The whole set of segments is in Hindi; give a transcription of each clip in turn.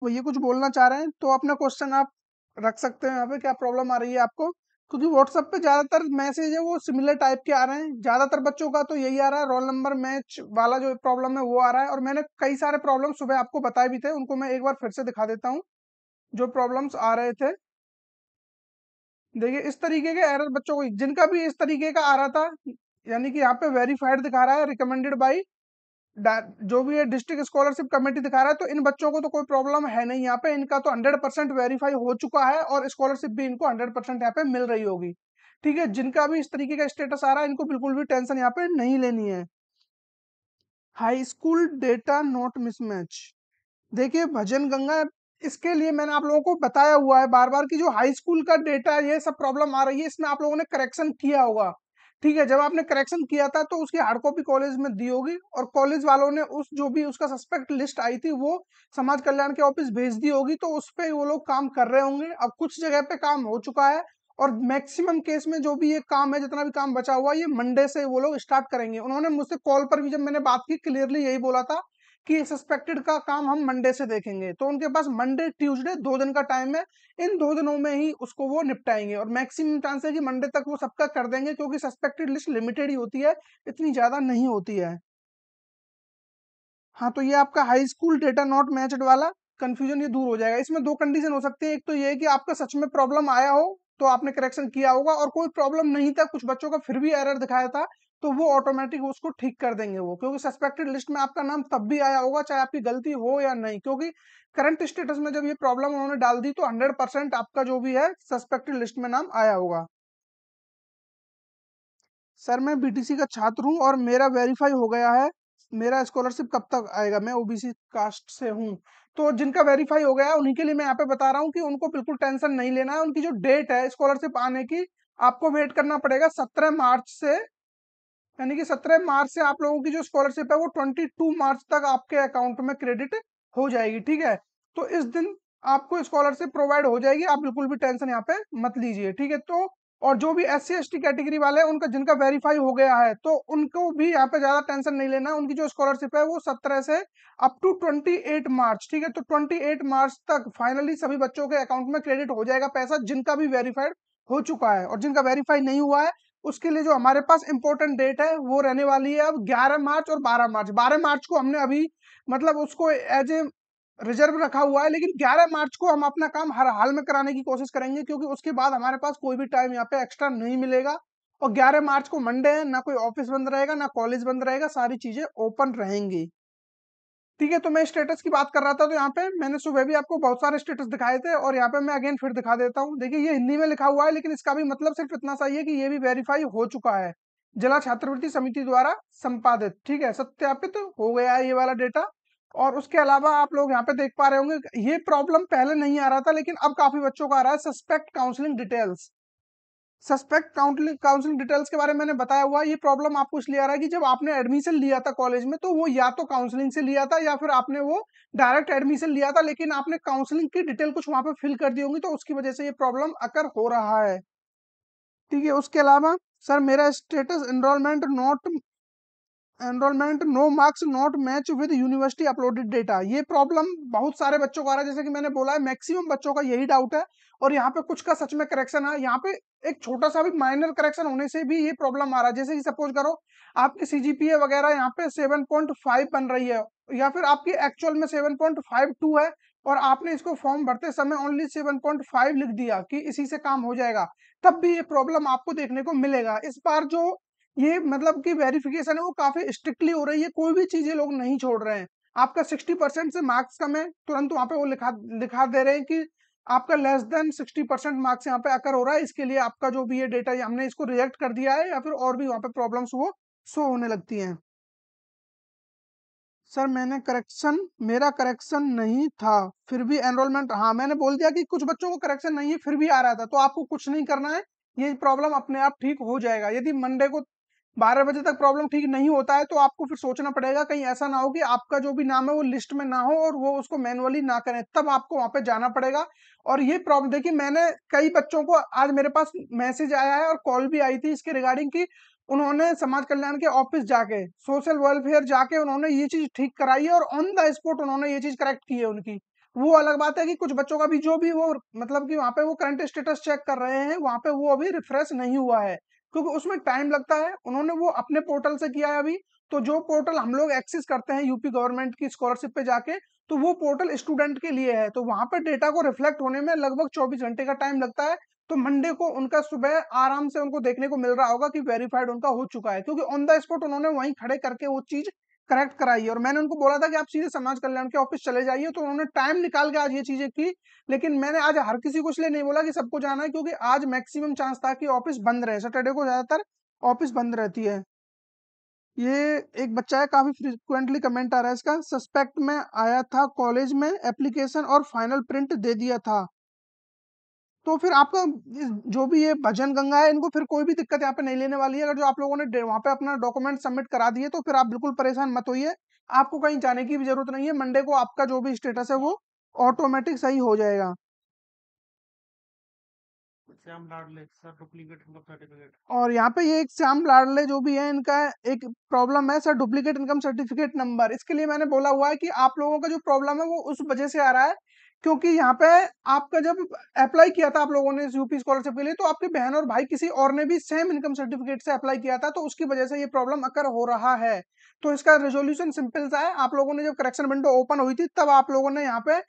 भैया कुछ बोलना चाह रहे हैं तो अपना क्वेश्चन आप रख सकते हैं यहाँ पे, क्या प्रॉब्लम आ रही है आपको? क्योंकि व्हाट्सएप पे ज्यादातर मैसेज है वो सिमिलर टाइप के आ रहे हैं, ज्यादातर बच्चों का तो यही आ रहा है, रोल नंबर मैच वाला जो प्रॉब्लम है वो आ रहा है। और मैंने कई सारे प्रॉब्लम सुबह आपको बताए भी थे, उनको मैं एक बार फिर से दिखा देता हूँ जो प्रॉब्लम्स आ रहे थे। देखिए इस तरीके के एरर बच्चों को जिनका भी इस तरीके का आ रहा था, यानी कि यहाँ पे वेरीफाइड दिखा रहा है, रिकमेंडेड बाई जो भी है डिस्ट्रिक्ट स्कॉलरशिप कमेटी दिखा रहा है, तो इन बच्चों को तो कोई प्रॉब्लम है नहीं यहाँ पे, इनका तो 100% वेरीफाई हो चुका है और स्कॉलरशिप भी इनको 100% यहाँ पे मिल रही होगी। ठीक है, जिनका भी इस तरीके का स्टेटस आ रहा है इनको बिल्कुल भी टेंशन यहाँ पे नहीं लेनी है। High school data note mismatch, देखिए भजन गंगा, इसके लिए मैंने आप लोगों को बताया हुआ है बार बार कि जो हाई स्कूल का डेटा ये सब प्रॉब्लम आ रही है, इसमें आप लोगों ने करेक्शन किया होगा। ठीक है, जब आपने करेक्शन किया था तो उसकी हार्ड कॉपी कॉलेज में दी होगी और कॉलेज वालों ने उस जो भी उसका सस्पेक्ट लिस्ट आई थी वो समाज कल्याण के ऑफिस भेज दी होगी, तो उस पे वो लोग काम कर रहे होंगे। अब कुछ जगह पे काम हो चुका है और मैक्सिमम केस में जो भी ये काम है, जितना भी काम बचा हुआ है, ये मंडे से वो लोग स्टार्ट करेंगे। उन्होंने मुझसे कॉल पर भी जब मैंने बात की क्लियरली यही बोला था कि सस्पेक्टेड का काम हम मंडे से देखेंगे, तो उनके पास मंडे ट्यूसडे 2 दिन का टाइम है, इन 2 दिनों में ही उसको वो निपटाएंगे और मैक्सिमम चांस है कि मंडे तक वो सबका कर देंगे, क्योंकि सस्पेक्टेड लिस्ट लिमिटेड ही होती है, इतनी ज्यादा नहीं होती है। हाँ, तो ये आपका high school data not matched वाला कंफ्यूजन ये दूर हो जाएगा। इसमें दो कंडीशन हो सकती है, एक तो ये है कि आपका सच में प्रॉब्लम आया हो तो आपने करेक्शन किया होगा, और कोई प्रॉब्लम नहीं था, कुछ बच्चों का फिर भी एरर दिखाया था, तो वो ऑटोमेटिक उसको ठीक कर देंगे वो, क्योंकि सस्पेक्टेड लिस्ट में आपका नाम तब भी आया होगा चाहे आपकी गलती हो या नहीं, क्योंकि करंट स्टेटस में जब ये प्रॉब्लम उन्होंने डाल दी तो 100% आपका जो भी है सस्पेक्टेड लिस्ट में नाम आया होगा। सर मैं बीटीसी का छात्र हूँ और मेरा वेरीफाई हो गया है, मेरा स्कॉलरशिप कब तक आएगा? मैं ओबीसी कास्ट से हूँ। तो जिनका वेरीफाई हो गया है उन्हीं के लिए मैं यहाँ पे बता रहा हूँ कि उनको बिल्कुल टेंशन नहीं लेना है। उनकी जो डेट है स्कॉलरशिप आने की, आपको वेट करना पड़ेगा 17 मार्च से, यानी कि 17 मार्च से आप लोगों की जो स्कॉलरशिप है वो 22 मार्च तक आपके अकाउंट में क्रेडिट हो जाएगी। ठीक है, तो इस दिन आपको स्कॉलरशिप प्रोवाइड हो जाएगी, आप बिल्कुल भी टेंशन यहाँ पे मत लीजिए। ठीक है, तो और जो भी S C S T category वाले हैं उनका जिनका वेरीफाई हो गया है तो उनको भी यहाँ पे ज्यादा टेंशन नहीं लेना। उनकी जो स्कॉलरशिप है वो 17 से अप टू 28 मार्च, ठीक है, तो 28 मार्च तक फाइनली सभी बच्चों के अकाउंट में क्रेडिट हो जाएगा पैसा, जिनका भी वेरीफाइड हो चुका है। और जिनका वेरीफाई नहीं हुआ है उसके लिए जो हमारे पास इंपॉर्टेंट डेट है वो रहने वाली है अब 11 मार्च और 12 मार्च। 12 मार्च को हमने अभी मतलब उसको एज ए रिजर्व रखा हुआ है, लेकिन 11 मार्च को हम अपना काम हर हाल में कराने की कोशिश करेंगे, क्योंकि उसके बाद हमारे पास कोई भी टाइम यहाँ पे एक्स्ट्रा नहीं मिलेगा। और 11 मार्च को मंडे है, ना कोई ऑफिस बंद रहेगा ना कॉलेज बंद रहेगा, सारी चीजें ओपन रहेंगी। ठीक है, तो मैं स्टेटस की बात कर रहा था, तो यहाँ पे मैंने सुबह भी आपको बहुत सारे स्टेटस दिखाए थे और यहाँ पे मैं अगेन फिर दिखा देता हूँ। देखिए ये हिंदी में लिखा हुआ है, लेकिन इसका भी मतलब सिर्फ इतना सा ही है कि ये भी वेरीफाई हो चुका है जिला छात्रवृत्ति समिति द्वारा संपादित। ठीक है, सत्यापित हो गया है ये वाला डेटा। और उसके अलावा आप लोग यहाँ पे देख पा रहे होंगे, ये प्रॉब्लम पहले नहीं आ रहा था लेकिन अब काफी बच्चों का आ रहा है, suspect counselling details. Suspect counselling counselling details के बारे में मैंने बताया हुआ है। ये प्रॉब्लम आपको इसलिए आ रहा है कि जब आपने एडमिशन लिया था कॉलेज में तो वो या तो काउंसलिंग से लिया था या फिर आपने वो डायरेक्ट एडमिशन लिया था, लेकिन आपने काउंसलिंग की डिटेल कुछ वहां पे फिल कर दी होंगी, तो उसकी वजह से ये प्रॉब्लम अकर हो रहा है। ठीक है, उसके अलावा सर मेरा status enrolment no marks not match with university uploaded data, ये प्रॉब्लम बहुत सारे बच्चों को आ रहा है, जैसे कि मैंने बोला है मैक्सिमम बच्चों का यही डाउट है। और यहाँ पे कुछ का सच में करेक्शन है, यहाँ पे एक छोटा सा भी माइनर करेक्शन होने से भी ये प्रॉब्लम आ रहा है। जैसे कि सपोज करो आपकी सीजीपीए वगैरह यहाँ पे 7.5 बन रही है, या फिर आपकी एक्चुअल में 7.52 है, और आपने इसको फॉर्म भरते समय ओनली 7.5 लिख दिया कि इसी से काम हो जाएगा, तब भी ये प्रॉब्लम आपको देखने को मिलेगा। इस बार जो ये मतलब कि वेरिफिकेशन है वो काफी स्ट्रिक्टली हो रही है, कोई भी चीजें लोग नहीं छोड़ रहे हैं। आपका 60% से मार्क्स कम है, तुरंत वहां पे वो लिखा दिखा दे रहे हैं कि आपका लेस देन 60% मार्क्स यहाँ पे अकर हो रहा है, इसके लिए आपका जो भी ये डेटा हमने इसको रिजेक्ट कर दिया है, या फिर और भी वहां पे प्रॉब्लम्स वो शो होने लगती हैं। सर मेरा करेक्शन नहीं था फिर भी एनरोलमेंट, हाँ मैंने बोल दिया कि कुछ बच्चों को करेक्शन नहीं है फिर भी आ रहा था, तो आपको कुछ नहीं करना है, ये प्रॉब्लम अपने आप ठीक हो जाएगा। यदि मंडे को 12 बजे तक प्रॉब्लम ठीक नहीं होता है तो आपको फिर सोचना पड़ेगा, कहीं ऐसा ना हो कि आपका जो भी नाम है वो लिस्ट में ना हो और वो उसको मैनुअली ना करें, तब आपको वहां पे जाना पड़ेगा। और ये प्रॉब्लम देखिए, मैंने कई बच्चों को आज मेरे पास मैसेज आया है और कॉल भी आई थी इसके रिगार्डिंग की, उन्होंने समाज कल्याण के ऑफिस जाके सोशल वेलफेयर जाके उन्होंने ये चीज ठीक कराई है और ऑन द स्पॉट उन्होंने ये चीज करेक्ट की है उनकी। वो अलग बात है कि कुछ बच्चों का भी जो भी वो मतलब कि वहाँ पे वो करंट स्टेटस चेक कर रहे हैं, वहाँ पे वो अभी रिफ्रेश नहीं हुआ है, क्योंकि उसमें टाइम लगता है। उन्होंने वो अपने पोर्टल से किया है अभी। तो जो पोर्टल हम लोग एक्सेस करते हैं यूपी गवर्नमेंट की स्कॉलरशिप पे जाके, तो वो पोर्टल स्टूडेंट के लिए है, तो वहां पर डेटा को रिफ्लेक्ट होने में लगभग 24 घंटे का टाइम लगता है। तो मंडे को उनका सुबह आराम से उनको देखने को मिल रहा होगा कि वेरीफाइड उनका हो चुका है, क्योंकि ऑन द स्पॉट उन्होंने वहीं खड़े करके वो चीज करेक्ट कराई है। और मैंने उनको बोला था कि आप सीधे समाज कल्याण के ऑफिस चले जाइए, तो उन्होंने टाइम निकाल के आज ये चीजें की। लेकिन मैंने आज हर किसी को इसलिए नहीं बोला कि सबको जाना है, क्योंकि आज मैक्सिमम चांस था कि ऑफिस बंद रहे, सैटरडे को ज्यादातर ऑफिस बंद रहती है। ये एक बच्चा है, काफी फ्रिक्वेंटली कमेंट आ रहा है इसका, सस्पेक्ट में आया था कॉलेज में, एप्लीकेशन और फाइनल प्रिंट दे दिया था। तो फिर आपका जो भी ये भजन गंगा है, इनको फिर कोई भी दिक्कत यहाँ पे नहीं लेने वाली है। अगर जो आप लोगों ने वहां पे अपना डॉक्यूमेंट सबमिट करा दिए, तो फिर आप बिल्कुल परेशान मत होइए। आपको कहीं जाने की भी जरूरत नहीं है। मंडे को आपका जो भी स्टेटस है वो ऑटोमेटिक सही हो जाएगा। श्याम लाडले सर डुप्लीकेट इनकम सर्टिफिकेट। और यहाँ पे ये एक श्याम लाडले जो भी है, इनका एक प्रॉब्लम है sir, duplicate income certificate number. इसके लिए मैंने बोला हुआ है कि आप लोगों का जो प्रॉब्लम है वो उस वजह से आ रहा है, क्योंकि यहाँ पे आपका जब अप्लाई किया था आप लोगों ने यूपी स्कॉलरशिप के लिए, तो आपके बहन और भाई किसी और ने भी सेम इनकम सर्टिफिकेट से अप्लाई किया था, तो उसकी वजह से ये प्रॉब्लम अकर हो रहा है। तो इसका रेजोल्यूशन सिंपल सा है। आप लोगों ने जब करेक्शन विंडो ओपन हुई थी, तब आप लोगों ने यहाँ पे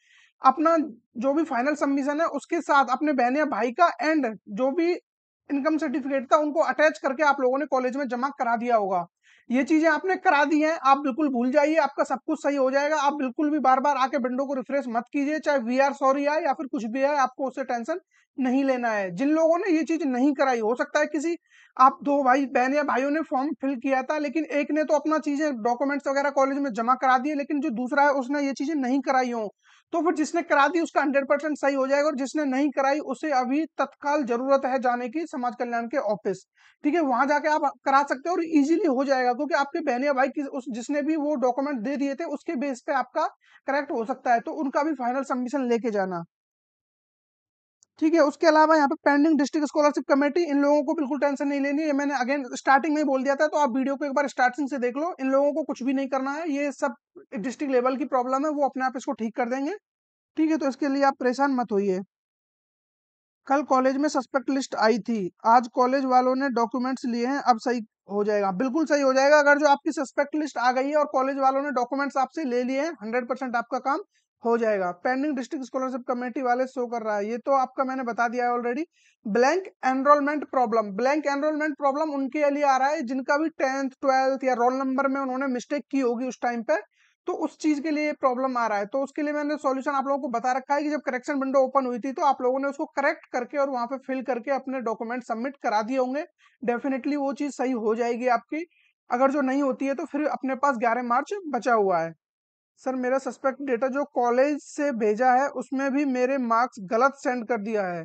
अपना जो भी फाइनल सबमिशन है उसके साथ अपने बहन या भाई का एंड जो भी इनकम सर्टिफिकेट था उनको अटैच करके आप लोगों ने कॉलेज में जमा करा दिया होगा। ये चीजें आपने करा दी हैं, आप बिल्कुल भूल जाइए, आपका सब कुछ सही हो जाएगा। आप बिल्कुल भी बार बार आके विंडो को रिफ्रेश मत कीजिए, चाहे वी आर सॉरी आए या फिर कुछ भी आए, आपको उससे टेंशन नहीं लेना है। जिन लोगों ने ये चीज नहीं कराई, हो सकता है किसी आप दो भाई बहन या भाइयों ने फॉर्म फिल किया था, लेकिन एक ने तो अपना चीजें डॉक्यूमेंट्स वगैरह कॉलेज में जमा करा दिए, लेकिन जो दूसरा है उसने ये चीजें नहीं कराई हो, तो फिर जिसने करा दी उसका 100% सही हो जाएगा, और जिसने नहीं कराई उसे अभी तत्काल जरूरत है जाने की समाज कल्याण के ऑफिस। ठीक है, वहां जाके आप करा सकते हो और इजीली हो जाएगा, क्योंकि आपके बहन या भाई उस जिसने भी वो डॉक्यूमेंट दे दिए थे उसके बेस पे आपका करेक्ट हो सकता है, तो उनका भी फाइनल सबमिशन लेके जाना। ठीक है, उसके अलावा यहाँ पे पेंडिंग डिस्ट्रिक्ट स्कॉलरशिप कमेटी, इन लोगों को बिल्कुल टेंशन नहीं लेनी है। मैंने अगेन स्टार्टिंग में ही बोल दिया था, तो आप वीडियो को एक बार स्टार्टिंग से देख लो। इन लोगों को कुछ भी नहीं करना है, ये सब डिस्ट्रिक्ट लेवल की प्रॉब्लम है, वो अपने आप इसको ठीक कर देंगे। ठीक है, तो इसके लिए आप परेशान मत होइए। कल कॉलेज में सस्पेक्ट लिस्ट आई थी, आज कॉलेज वालों ने डॉक्यूमेंट्स लिए हैं, अब सही हो जाएगा। बिल्कुल सही हो जाएगा। अगर जो आपकी सस्पेक्ट लिस्ट आ गई है और कॉलेज वालों ने डॉक्यूमेंट्स आपसे ले लिए हैं, 100% आपका काम हो जाएगा। पेंडिंग डिस्ट्रिक्ट स्कॉलरशिप कमेटी वाले शो कर रहा है, ये तो आपका मैंने बता दिया है already. Blank enrolment problem, blank enrolment problem उनके लिए आ रहा है जिनका भी 10th 12th या रोल नंबर में उन्होंने मिस्टेक की होगी उस टाइम पे, तो उस चीज के लिए प्रॉब्लम आ रहा है। तो उसके लिए मैंने सॉल्यूशन आप लोगों को बता रखा है कि जब करेक्शन विंडो ओपन हुई थी, तो आप लोगों ने उसको करेक्ट करके और वहां पे फिल करके अपने डॉक्यूमेंट सबमिट करा दिए होंगे। डेफिनेटली वो चीज सही हो जाएगी आपकी। अगर जो नहीं होती है तो फिर अपने पास 11 मार्च बचा हुआ है। सर मेरा सस्पेक्ट डेटा जो कॉलेज से भेजा है उसमें भी मेरे मार्क्स गलत सेंड कर दिया है।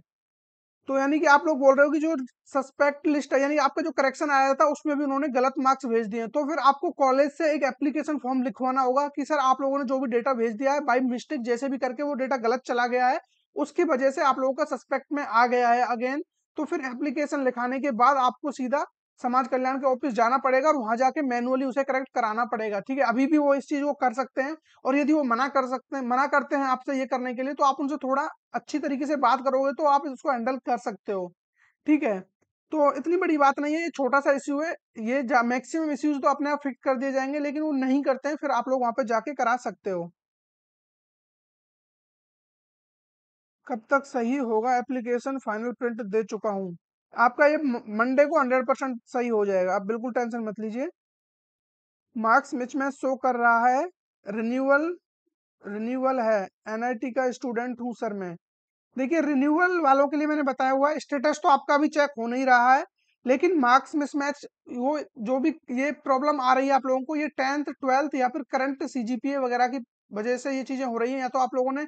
तो यानी कि आप लोग बोल रहे हो कि जो सस्पेक्ट लिस्ट है, यानी आपका जो करेक्शन आया था उसमें भी उन्होंने गलत मार्क्स भेज दिए हैं। तो फिर आपको कॉलेज से एक एप्लीकेशन फॉर्म लिखवाना होगा कि सर आप लोगों ने जो भी डेटा भेज दिया है बाई मिस्टेक जैसे भी करके वो डेटा गलत चला गया है, उसकी वजह से आप लोगों का सस्पेक्ट में आ गया है अगेन। तो फिर एप्लीकेशन लिखाने के बाद आपको सीधा समाज कल्याण के ऑफिस जाना पड़ेगा और वहां जाके मैनुअली उसे करेक्ट कराना पड़ेगा। ठीक है, अभी भी वो इस चीज को कर सकते हैं। और यदि वो मना करते हैं आपसे ये करने के लिए, तो आप उनसे थोड़ा अच्छी तरीके से बात करोगे तो आप इसको हैंडल कर सकते हो। ठीक है, तो इतनी बड़ी बात नहीं है, ये छोटा सा इश्यू है। ये मैक्सिमम इश्यूज तो अपने आप फिक्स कर दिए जाएंगे, लेकिन वो नहीं करते हैं, फिर आप लोग वहां पे जाके करा सकते हो। कब तक सही होगा एप्लीकेशन, फाइनल प्रिंट दे चुका हूँ। आपका ये मंडे को 100% सही हो जाएगा, आप बिल्कुल टेंशन मत लीजिए। मार्क्स मिचमैच शो कर रहा है, रिन्यूअल रिन्यूअल है, एनआईटी का स्टूडेंट हूँ सर मैं। देखिए, रिन्यूअल वालों के लिए मैंने बताया हुआ है, स्टेटस तो आपका भी चेक हो नहीं रहा है, लेकिन मार्क्स मिसमैच वो जो भी ये प्रॉब्लम आ रही है आप लोगों को, ये 10th 12th या फिर करंट सीजीपीए वगैरह की वजह से ये चीजें हो रही हैं। या तो आप लोगों ने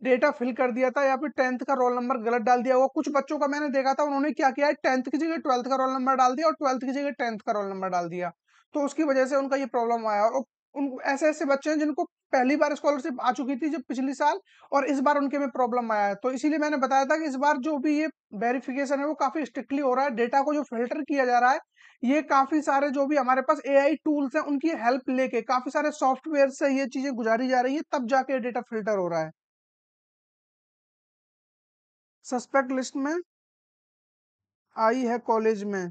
डेटा फिल कर दिया था, या फिर 10th का रोल नंबर गलत डाल दिया होगा। कुछ बच्चों का मैंने देखा था, उन्होंने क्या किया है, 10th की जगह 12th का रोल नंबर डाल दिया और 12th की जगह 10th का रोल नंबर डाल दिया। तो उसकी वजह से उनका ये प्रॉब्लम आया। और उन ऐसे ऐसे बच्चे हैं जिनको पहली बार स्कॉलरशिप आ चुकी थी जब पिछली साल, और इस बार उनके में प्रॉब्लम आया है। तो इसीलिए मैंने बताया था कि इस बार जो भी ये वेरिफिकेशन है वो काफी स्ट्रिक्टली हो रहा है। डेटा को जो फिल्टर किया जा रहा है, ये काफी सारे जो भी हमारे पास एआई टूल्स हैं उनकी हेल्प लेके काफी सारे सॉफ्टवेयर से ये चीजें गुजारी जा रही है, तब जाके डेटा फिल्टर हो रहा है। सस्पेक्ट लिस्ट में आई है कॉलेज में।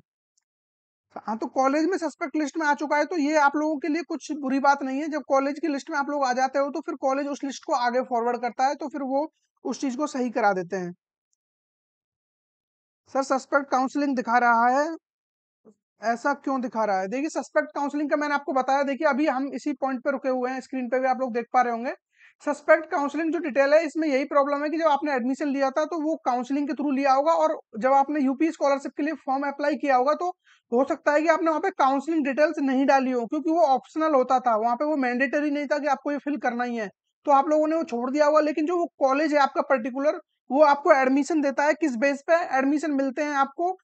हाँ, तो कॉलेज में सस्पेक्ट लिस्ट में आ चुका है तो ये आप लोगों के लिए कुछ बुरी बात नहीं है। जब कॉलेज की लिस्ट में आप लोग आ जाते हो तो फिर कॉलेज उस लिस्ट को आगे फॉरवर्ड करता है, तो फिर वो उस चीज को सही करा देते हैं। सर सस्पेक्ट काउंसलिंग दिखा रहा है, ऐसा क्यों दिखा रहा है? देखिए सस्पेक्ट काउंसलिंग का मैंने आपको बताया, देखिए अभी हम इसी पॉइंट पे रुके हुए हैं, स्क्रीन पे भी आप लोग देख पा रहे होंगे। सस्पेक्ट काउंसलिंग जो डिटेल है, इसमें यही प्रॉब्लम है कि जब आपने एडमिशन लिया था तो वो काउंसलिंग के थ्रू लिया होगा, और जब आपने यूपी स्कॉलरशिप के लिए फॉर्म अप्लाई किया होगा तो हो सकता है कि आपने वहाँ पे काउंसलिंग डिटेल्स नहीं डाली हो, क्योंकि वो ऑप्शनल होता था, वहाँ पे वो मैंडेटरी नहीं था कि आपको ये फिल करना ही है। तो आप लोगों ने वो छोड़ दिया होगा। लेकिन जो वो कॉलेज है आपका पर्टिकुलर, वो आपको एडमिशन देता है, किस बेस पे एडमिशन मिलते हैं आपको?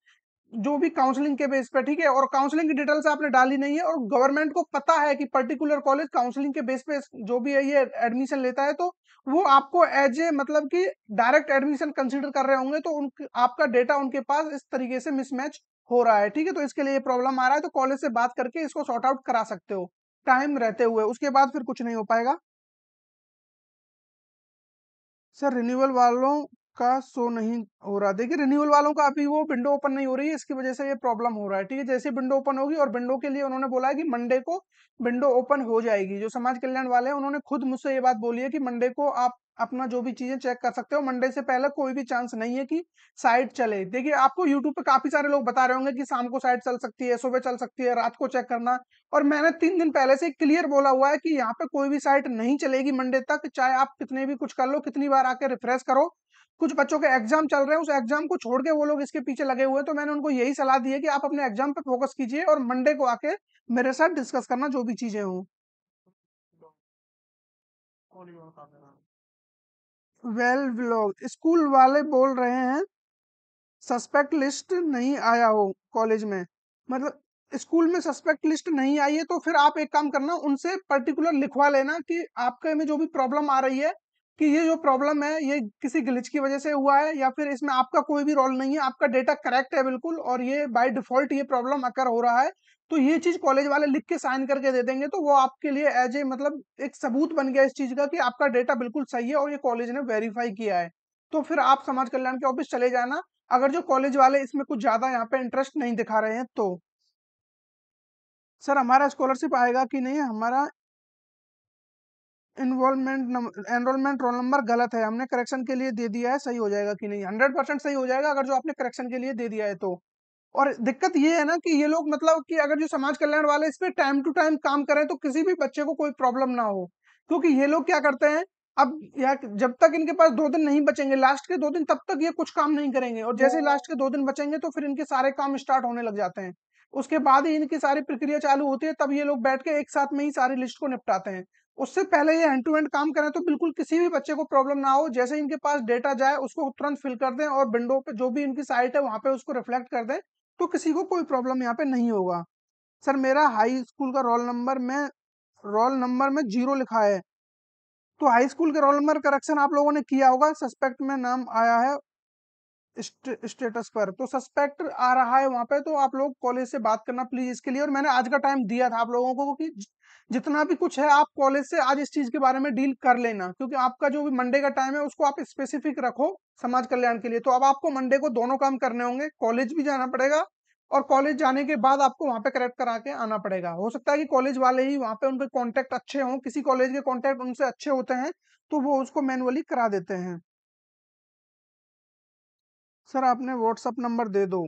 जो भी काउंसलिंग के बेस पे, ठीक है। और काउंसलिंग की डिटेल्स आपने डाली नहीं है, और गवर्नमेंट को पता है कि पर्टिकुलर कॉलेज काउंसलिंग के बेस पे जो भी है ये एडमिशन लेता है, तो वो आपको एज ए मतलब कि डायरेक्ट एडमिशन कंसीडर कर रहे होंगे, तो उन आपका डेटा उनके पास इस तरीके से मिसमैच हो रहा है, ठीक है। तो इसके लिए ये प्रॉब्लम आ रहा है, तो कॉलेज से बात करके इसको सॉर्ट आउट करा सकते हो टाइम रहते हुए, उसके बाद फिर कुछ नहीं हो पाएगा। सर रिन्यूअल वालों का शो नहीं हो रहा। देखिए रिन्यूअल वालों का अभी वो विंडो ओपन नहीं हो रही है, इसकी वजह से ये प्रॉब्लम हो रहा है, ठीक है। जैसे विंडो ओपन होगी, और विंडो के लिए उन्होंने बोला है कि मंडे को विंडो ओपन हो जाएगी, जो समाज कल्याण वाले हैं उन्होंने खुद मुझसे ये बात बोली है कि मंडे को आप अपना जो भी चीजें चेक कर सकते हो। मंडे से पहले कोई भी चांस नहीं है कि साइट चले। देखिए आपको यूट्यूब पे काफी सारे लोग बता रहे होंगे कि शाम को साइट चल सकती है, सुबह चल सकती है, रात को चेक करना। और मैंने 3 दिन पहले से क्लियर बोला हुआ है कि यहाँ पे कोई भी साइट नहीं चलेगी मंडे तक, चाहे आप कितने भी कुछ कर लो, कितनी बार आके रिफ्रेश करो। कुछ बच्चों के एग्जाम चल रहे हैं, उस एग्जाम को छोड़ के वो लोग इसके पीछे लगे हुए हैं, तो मैंने उनको यही सलाह दी है कि आप अपने एग्जाम पे फोकस कीजिए और मंडे को आके मेरे साथ डिस्कस करना जो भी चीजें हों। कौन ये बता देना। वेल व्लॉग स्कूल वाले बोल रहे हैं सस्पेक्ट लिस्ट नहीं आया हो कॉलेज में, मतलब स्कूल में सस्पेक्ट लिस्ट नहीं आई है, तो फिर आप एक काम करना, उनसे पर्टिकुलर लिखवा लेना कि आपके में जो भी प्रॉब्लम आ रही है, कि ये जो प्रॉब्लम है ये किसी ग्लिच की वजह से हुआ है, या फिर इसमें आपका कोई भी रोल नहीं है, आपका डेटा करेक्ट है बिल्कुल, और ये बाय डिफॉल्ट ये प्रॉब्लम अकर हो रहा है। तो ये चीज कॉलेज वाले लिख के साइन करके दे देंगे, तो वो आपके लिए एज ए मतलब एक सबूत बन गया इस चीज का कि आपका डेटा बिल्कुल सही है और ये कॉलेज ने वेरीफाई किया है। तो फिर आप समाज कल्याण के ऑफिस चले जाना, अगर जो कॉलेज वाले इसमें कुछ ज्यादा यहाँ पे इंटरेस्ट नहीं दिखा रहे हैं तो। सर हमारा स्कॉलरशिप आएगा कि नहीं? हमारा एनरोलमेंट रोल नंबर गलत है, हमने करेक्शन के लिए दे दिया है, सही हो जाएगा कि नहीं? 100% सही हो जाएगा अगर जो आपने करेक्शन के लिए दे दिया है तो। और दिक्कत ये है ना कि ये लोग मतलब कि अगर जो समाज कल्याण वाले इस पे टाइम टू टाइम काम करें तो किसी भी बच्चे को कोई प्रॉब्लम ना हो। क्योंकि ये लोग क्या करते हैं, अब यार जब तक इनके पास 2 दिन नहीं बचेंगे, लास्ट के 2 दिन, तब तक ये कुछ काम नहीं करेंगे, और जैसे लास्ट के 2 दिन बचेंगे तो फिर इनके सारे काम स्टार्ट होने लग जाते हैं। उसके बाद ही इनकी सारी प्रक्रिया चालू होती है, तब ये लोग बैठ के एक साथ में ही सारी लिस्ट को निपटाते हैं। उससे पहले ये हैंड टू हैंड काम करें तो बिल्कुल किसी भी बच्चे को प्रॉब्लम ना हो। जैसे इनके पास डेटा जाए उसको तुरंत फिल कर दें, और विंडो पे जो भी इनकी साइट है वहां पे उसको रिफ्लेक्ट कर दें, तो किसी को कोई प्रॉब्लम यहाँ पे नहीं होगा। सर मेरा हाई स्कूल का रोल नंबर में 0 लिखा है, तो हाई स्कूल के रोल नंबर करेक्शन आप लोगों ने किया होगा, सस्पेक्ट में नाम आया है स्टेटस पर, तो सस्पेक्ट आ रहा है वहां पे, तो आप लोग कॉलेज से बात करना प्लीज इसके लिए। और मैंने आज का टाइम दिया था आप लोगों को कि जितना भी कुछ है आप कॉलेज से आज इस चीज के बारे में डील कर लेना, क्योंकि आपका जो भी मंडे का टाइम है उसको आप स्पेसिफिक रखो समाज कल्याण के लिए। तो अब आपको मंडे को दोनों काम करने होंगे, कॉलेज भी जाना पड़ेगा, और कॉलेज जाने के बाद आपको वहां पे करेक्ट करा के आना पड़ेगा। हो सकता है कि कॉलेज वाले ही वहां पे उनके कॉन्टेक्ट अच्छे हों, किसी कॉलेज के कॉन्टेक्ट उनसे अच्छे होते हैं, तो वो उसको मैनुअली करा देते हैं। सर आपने व्हाट्सअप नंबर दे दो।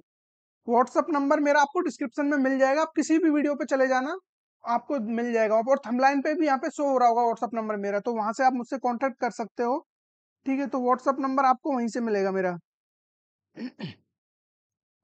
व्हाट्सअप नंबर मेरा आपको डिस्क्रिप्शन में मिल जाएगा, आप किसी भी वीडियो पे चले जाना, आपको मिल जाएगा, और थंबलाइन पे भी यहाँ पे शो हो रहा होगा व्हाट्सअप नंबर मेरा, तो वहां से आप मुझसे कांटेक्ट कर सकते हो, ठीक है। तो व्हाट्सअप नंबर आपको वहीं से मिलेगा मेरा।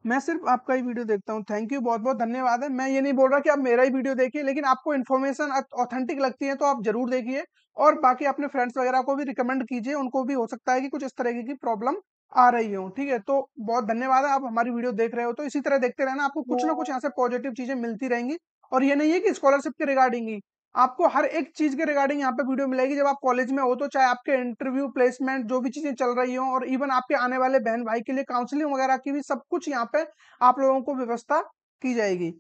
मैं सिर्फ आपका ही वीडियो देखता हूँ। थैंक यू, बहुत बहुत धन्यवाद है। मैं ये नहीं बोल रहा कि आप मेरा ही वीडियो देखिए, लेकिन आपको इन्फॉर्मेशन ऑथेंटिक लगती है तो आप जरूर देखिए, और बाकी अपने फ्रेंड्स वगैरह को भी रिकमेंड कीजिए, उनको भी हो सकता है कि कुछ इस तरह की प्रॉब्लम आ रही हो, ठीक है। तो बहुत धन्यवाद है, आप हमारी वीडियो देख रहे हो तो इसी तरह देखते रहना, आपको कुछ ना कुछ यहाँ से पॉजिटिव चीजें मिलती रहेंगी। और ये नहीं है कि स्कॉलरशिप के रिगार्डिंग ही, आपको हर एक चीज के रिगार्डिंग यहाँ पे वीडियो मिलेगी जब आप कॉलेज में हो, तो चाहे आपके इंटरव्यू प्लेसमेंट जो भी चीजें चल रही हो, और इवन आपके आने वाले बहन भाई के लिए काउंसलिंग वगैरह की भी सब कुछ यहाँ पे आप लोगों को व्यवस्था की जाएगी,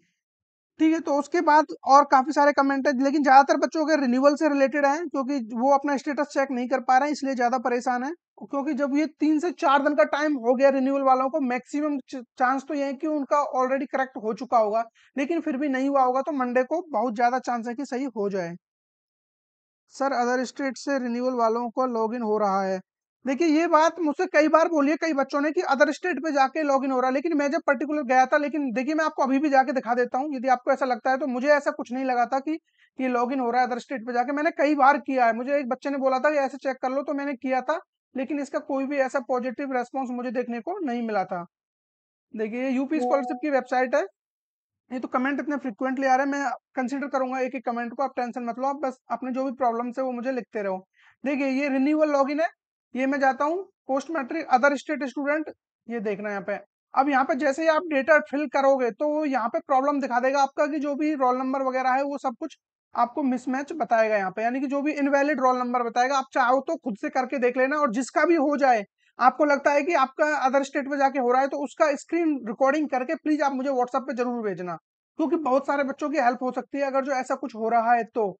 ठीक है। तो उसके बाद और काफी सारे कमेंट है, लेकिन ज्यादातर बच्चों के रिन्यूअल से रिलेटेड हैं, क्योंकि वो अपना स्टेटस चेक नहीं कर पा रहे हैं इसलिए ज्यादा परेशान है। क्योंकि जब ये 3 से 4 दिन का टाइम हो गया रिन्यूअल वालों को, मैक्सिमम चांस तो ये है कि उनका ऑलरेडी करेक्ट हो चुका होगा, लेकिन फिर भी नहीं हुआ होगा तो मंडे को बहुत ज़्यादा चांस है कि सही हो जाए। सर अदर स्टेट से रिन्यूअल वालों को लॉगिन हो रहा है। देखिए ये बात मुझसे कई बार बोली है कई बच्चों ने कि अदर स्टेट पे जाके लॉगिन हो रहा है, लेकिन मैं जब पर्टिकुलर गया था, लेकिन देखिए मैं आपको अभी भी जाके दिखा देता हूँ यदि आपको ऐसा लगता है, तो मुझे ऐसा कुछ नहीं लगा था कि ये लॉगिन हो रहा है अदर स्टेट पे जाके। मैंने कई बार किया है, मुझे एक बच्चे ने बोला था कि ऐसे चेक कर लो, तो मैंने किया था, लेकिन इसका कोई भी ऐसा पॉजिटिव रेस्पॉन्स मुझे देखने को नहीं मिला था। देखिए ये यूपी स्कॉलरशिप की वेबसाइट है। ये तो कमेंट इतने फ्रिक्वेंटली आ रहे हैं, मैं कंसीडर करूंगा एक एक कमेंट को, आप टेंशन मत लो, आप बस अपने जो भी प्रॉब्लम्स है वो मुझे लिखते रहो। देखिए ये रिन्यूअल लॉगिन है, ये मैं जाता हूँ post matric other state student, ये देखना यहाँ पे। अब यहाँ पे जैसे ही आप डेटा फिल करोगे तो वो यहाँ पे प्रॉब्लम दिखा देगा आपका कि जो भी रोल नंबर वगैरह है वो सब कुछ आपको मिसमैच बताएगा यहाँ पे, यानी कि जो भी इनवैलिड रोल नंबर बताएगा। आप चाहो तो खुद से करके देख लेना, और जिसका भी हो जाए, आपको लगता है कि आपका अदर स्टेट में जाके हो रहा है, तो उसका स्क्रीन रिकॉर्डिंग करके प्लीज आप मुझे व्हाट्सएप पे जरूर भेजना, क्योंकि बहुत सारे बच्चों की हेल्प हो सकती है अगर जो ऐसा कुछ हो रहा है तो।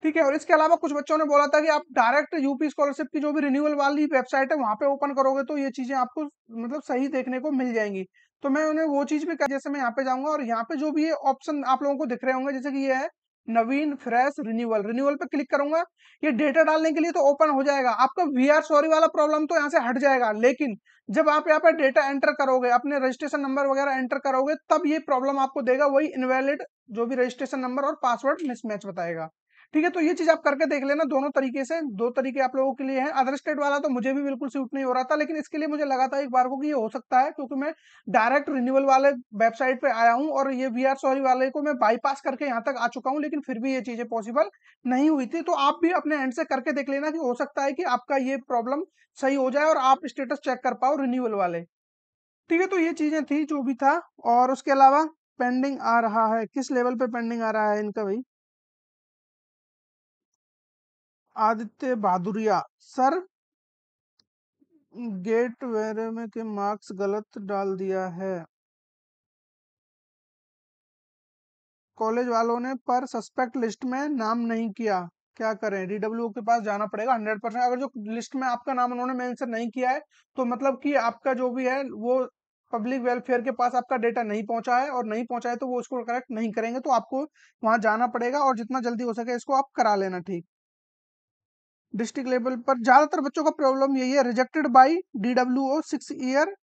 ठीक है, और इसके अलावा कुछ बच्चों ने बोला था कि आप डायरेक्ट यूपी स्कॉलरशिप की जो भी रिन्यूअल वाली वेबसाइट है वहां पे ओपन करोगे तो ये चीजें आपको मतलब सही देखने को मिल जाएंगी। तो मैं उन्हें वो चीज भी जैसे मैं यहाँ पे जाऊंगा और यहाँ पे जो भी ये ऑप्शन आप लोगों को दिख रहे होंगे, जैसे कि ये है नवीन फ्रेश रिन्यूअल, रिन्यूअल पे क्लिक करूंगा, ये डेटा डालने के लिए तो ओपन हो जाएगा, आपका वी आर सॉरी वाला प्रॉब्लम तो यहाँ से हट जाएगा। लेकिन जब आप यहाँ पे डेटा एंटर करोगे, अपने रजिस्ट्रेशन नंबर वगैरह एंटर करोगे, तब ये प्रॉब्लम आपको देगा, वही इनवैलिड जो भी रजिस्ट्रेशन नंबर और पासवर्ड मिसमैच बताएगा। ठीक है, तो ये चीज आप करके देख लेना, दोनों तरीके से, दो तरीके आप लोगों के लिए हैं। अदर स्टेट वाला तो मुझे भी बिल्कुल सूट नहीं हो रहा था, लेकिन इसके लिए मुझे लगा था एक बार को कि ये हो सकता है, क्योंकि मैं डायरेक्ट रिन्यूअल वाले वेबसाइट पे आया हूँ और ये वी आर सॉरी वाले को मैं बाईपास करके यहाँ तक आ चुका हूँ, लेकिन फिर भी ये चीजें पॉसिबल नहीं हुई थी। तो आप भी अपने एंड से करके देख लेना कि हो सकता है कि आपका ये प्रॉब्लम सही हो जाए और आप स्टेटस चेक कर पाओ रिन्यूअल वाले। ठीक है, तो ये चीजें थी जो भी था। और उसके अलावा पेंडिंग आ रहा है, किस लेवल पे पेंडिंग आ रहा है इनका भाई? आदित्य बहादुरिया सर, गेट वेरे में के मार्क्स गलत डाल दिया है कॉलेज वालों ने, पर सस्पेक्ट लिस्ट में नाम नहीं किया, क्या करें? डीडब्ल्यू के पास जाना पड़ेगा 100%। अगर जो लिस्ट में आपका नाम उन्होंने मेंशन नहीं किया है, तो मतलब कि आपका जो भी है वो पब्लिक वेलफेयर के पास आपका डेटा नहीं पहुंचा है, और नहीं पहुंचा है तो वो उसको करेक्ट नहीं करेंगे, तो आपको वहां जाना पड़ेगा और जितना जल्दी हो सके इसको आप करा लेना। ठीक, डिस्ट्रिक्ट लेवल पर ज्यादातर बच्चों का प्रॉब्लम यही है, रिजेक्टेड बाई DWO 6 ईयर।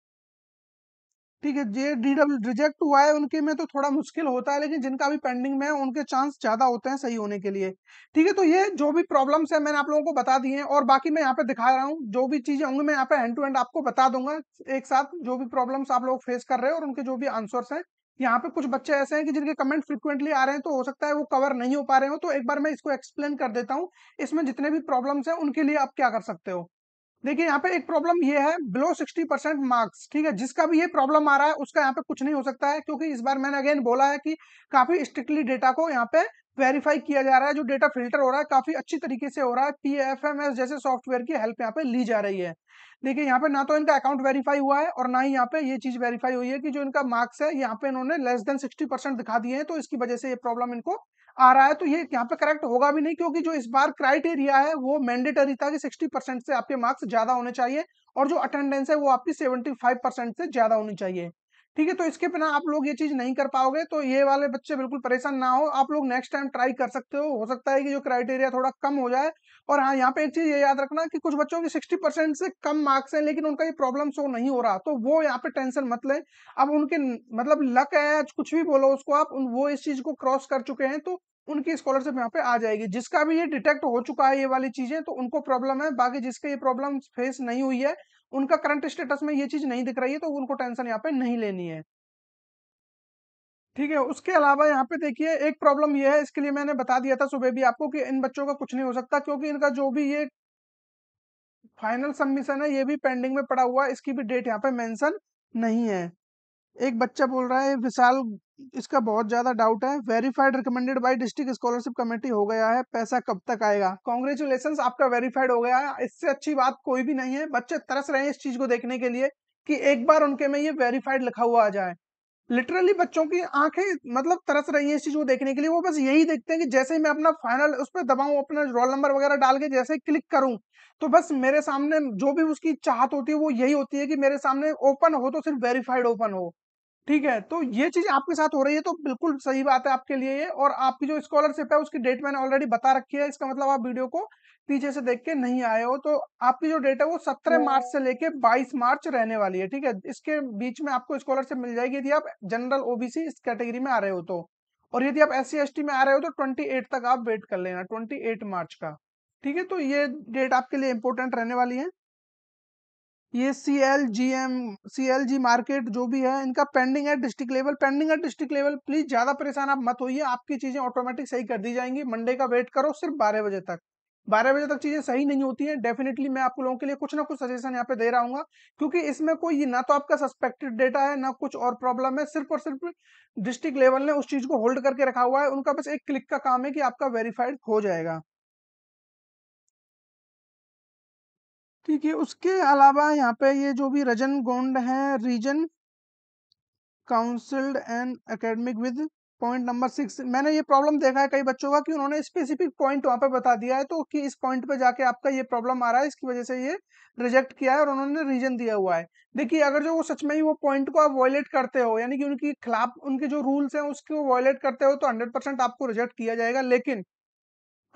ठीक है, जे डीडब्ल्यू रिजेक्ट हुआ है उनके में तो थोड़ा मुश्किल होता है, लेकिन जिनका भी पेंडिंग में है उनके चांस ज्यादा होते हैं सही होने के लिए। ठीक है, तो ये जो भी प्रॉब्लम्स है मैंने आप लोगों को बता दी हैं, और बाकी मैं यहाँ पे दिखा रहा हूँ जो भी चीजें होंगी मैं यहाँ पे हैंड टू हैंड आपको बता दूंगा एक साथ, जो भी प्रॉब्लम्स आप लोग फेस कर रहे हैं और उनके जो भी आंसर्स हैं। यहाँ पे कुछ बच्चे ऐसे हैं कि जिनके कमेंट फ्रिक्वेंटली आ रहे हैं, तो हो सकता है वो कवर नहीं हो पा रहे हो, तो एक बार मैं इसको एक्सप्लेन कर देता हूँ। इसमें जितने भी प्रॉब्लम्स हैं उनके लिए आप क्या कर सकते हो। देखिए यहाँ पे एक प्रॉब्लम ये है, बिलो 60% मार्क्स। ठीक है, जिसका भी ये प्रॉब्लम आ रहा है उसका यहाँ पे कुछ नहीं हो सकता है, क्योंकि इस बार मैंने अगेन बोला है कि काफी स्ट्रिक्टली डेटा को यहाँ पे वेरीफाई किया जा रहा है, जो डेटा फिल्टर हो रहा है काफी अच्छी तरीके से हो रहा है, PFMS जैसे सॉफ्टवेयर की हेल्प यहाँ पे ली जा रही है। देखिए यहाँ पे ना तो इनका अकाउंट वेरीफाई हुआ है, और ना ही यहाँ पे ये चीज वेरीफाई हुई है कि जो इनका मार्क्स है यहाँ पे इन्होंने लेस देन 60% दिखा दिए हैं, तो इसकी वजह से ये प्रॉब्लम इनको आ रहा है। तो ये यहाँ पे करेक्ट होगा भी नहीं, क्योंकि जो इस बार क्राइटेरिया है वो मैंडेटरी था कि 60% से आपके मार्क्स ज्यादा होने चाहिए, और जो अटेंडेंस है वो आपकी 75% से ज्यादा होनी चाहिए। ठीक है, तो इसके बिना आप लोग ये चीज नहीं कर पाओगे, तो ये वाले बच्चे बिल्कुल परेशान ना हो, आप लोग नेक्स्ट टाइम ट्राई कर सकते हो सकता है कि जो क्राइटेरिया थोड़ा कम हो जाए। और हाँ, यहाँ पे एक चीज ये याद रखना कि कुछ बच्चों की 60% से कम मार्क्स है, लेकिन उनका ये प्रॉब्लम सो नहीं हो रहा, तो वो यहाँ पे टेंशन मत लें। अब उनके मतलब लक है, कुछ भी बोलो उसको आप, वो इस चीज को क्रॉस कर चुके हैं, तो उनकी स्कॉलरशिप यहाँ पे आ जाएगी। जिसका भी ये डिटेक्ट हो चुका है ये वाली चीजें, तो उनको प्रॉब्लम है, बाकी जिसके ये प्रॉब्लम फेस नहीं हुई है, उनका करंट स्टेटस में ये चीज नहीं दिख रही है, तो उनको टेंशन यहाँ पे नहीं लेनी है। ठीक है, उसके अलावा यहाँ पे देखिए एक प्रॉब्लम ये है, इसके लिए मैंने बता दिया था सुबह भी आपको कि इन बच्चों का कुछ नहीं हो सकता, क्योंकि इनका जो भी ये फाइनल सबमिशन है ये भी पेंडिंग में पड़ा हुआ है, इसकी भी डेट यहाँ पे मेंशन नहीं है। एक बच्चा बोल रहा है विशाल, इसका बहुत ज्यादा डाउट है, verified recommended by district scholarship committee हो गया है, पैसा कब तक आएगा? कॉन्ग्रेचुलेशन, आपका वेरीफाइड हो गया है, इससे अच्छी बात कोई भी नहीं है। बच्चे तरस रहे हैं इस चीज को देखने के लिए कि एक बार उनके में ये वेरीफाइड लिखा हुआ आ जाए। लिटरली बच्चों की आंखें मतलब तरस रही हैं इस चीज को देखने के लिए। वो बस यही देखते हैं कि जैसे ही मैं अपना फाइनल उस पर दबाऊं, अपना रोल नंबर वगैरह डाल के जैसे ही क्लिक करूं, तो बस मेरे सामने जो भी उसकी चाहत होती है वो यही होती है कि मेरे सामने ओपन हो तो सिर्फ वेरीफाइड ओपन हो। ठीक है, तो ये चीज़ आपके साथ हो रही है तो बिल्कुल सही बात है आपके लिए ये। और आपकी जो स्कॉलरशिप है उसकी डेट मैंने ऑलरेडी बता रखी है, इसका मतलब आप वीडियो को पीछे से देख के नहीं आए हो। तो आपकी जो डेट है वो 17 मार्च से लेके 22 मार्च रहने वाली है। ठीक है, इसके बीच में आपको स्कॉलरशिप मिल जाएगी यदि आप जनरल ओबीसी इस कैटेगरी में आ रहे हो तो। और यदि आप एस सी एस टी में आ रहे हो तो 28 तक आप वेट कर लेना, 28 मार्च का। ठीक है, तो ये डेट आपके लिए इंपॉर्टेंट रहने वाली है। ये सी एल जी मार्केट जो भी है इनका पेंडिंग है डिस्ट्रिक्ट लेवल, पेंडिंग है डिस्ट्रिक्ट लेवल। प्लीज ज्यादा परेशान आप मत होइए, आपकी चीजें ऑटोमेटिक सही कर दी जाएंगी। मंडे का वेट करो सिर्फ 12 बजे तक। 12 बजे तक चीजें सही नहीं होती हैं, डेफिनेटली मैं आप लोगों के लिए कुछ ना कुछ सजेशन यहाँ पे दे रहा हूँ, क्योंकि इसमें कोई ना तो आपका सस्पेक्टेड डेटा है ना कुछ और प्रॉब्लम है। सिर्फ और सिर्फ डिस्ट्रिक्ट लेवल ने उस चीज को होल्ड करके रखा हुआ है, उनका बस एक क्लिक का काम है कि आपका वेरीफाइड हो जाएगा। ठीक है, उसके अलावा यहाँ पे ये जो भी रजन गोंड है, reason counselled and academic with point number 6, मैंने ये प्रॉब्लम देखा है कई बच्चों का कि उन्होंने स्पेसिफिक पॉइंट वहां पे बता दिया है, तो कि इस पॉइंट पे जाके आपका ये प्रॉब्लम आ रहा है, इसकी वजह से ये रिजेक्ट किया है और उन्होंने रीजन दिया हुआ है। देखिए, अगर जो वो सच में ही वो पॉइंट को आप वॉयलेट करते हो, यानी कि उनकी खिलाफ उनके जो रूल्स हैं उसको वॉयलेट करते हो, तो 100% आपको रिजेक्ट किया जाएगा। लेकिन